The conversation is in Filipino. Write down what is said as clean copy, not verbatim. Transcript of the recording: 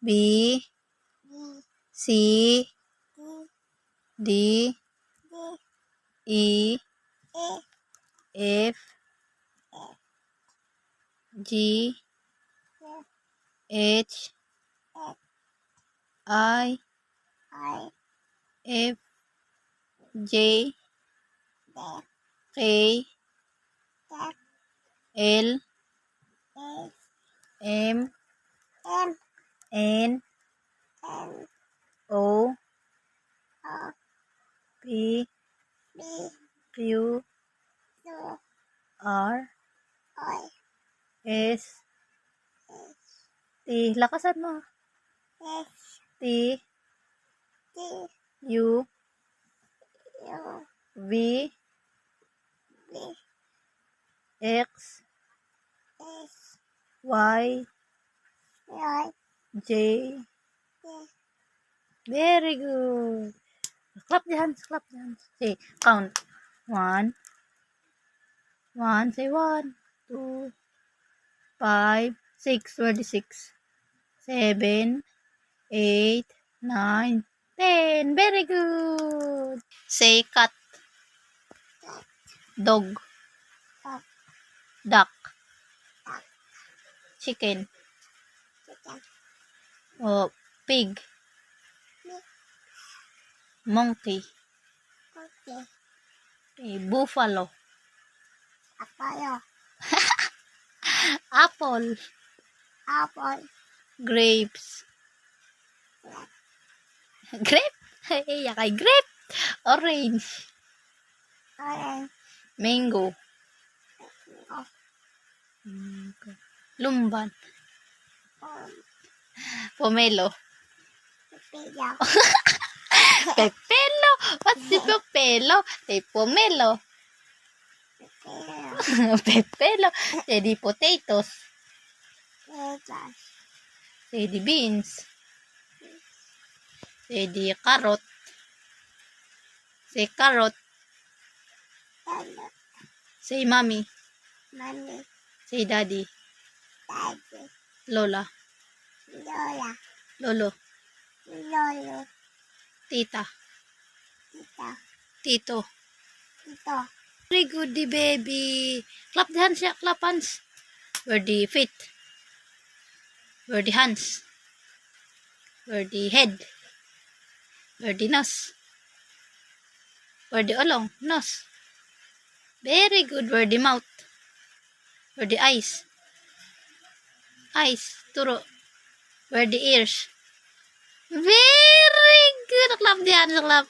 B, C, D, E, F, G, H, I, F, J, K, L, M, N, O, P, Q, R, S, T. Lakasan mo. T, U, V, X, Y, J. Very good. Clap the hands, clap the hands. Say, count. 1, say 1, 2, 5, 6, where the 6? 7, 8, 9, 10. Very good. Say cat. Dog. Duck. Chicken. Oh, pig. Monkey. Buffalo. Apple. Grapes. Grape? Iya kay grape. Orange. Mango. Lumban. Pomelo. Pepelo. What's the pepelo? Say pomelo. Pepelo. Say the potatoes. Say the beans. Say the carrot. Say carrot. Say mommy. Say daddy. Lola. Lolo. Tita. Tito. Very good, the baby. Clap the hands, yeah. Clap hands. Where the feet? Where the hands? Where the head? Where the nose? Where the olong? Nose. Very good. Where the mouth? Where the eyes? Eyes. Turo. Where the ears? Very good. Clap the hands. Clap.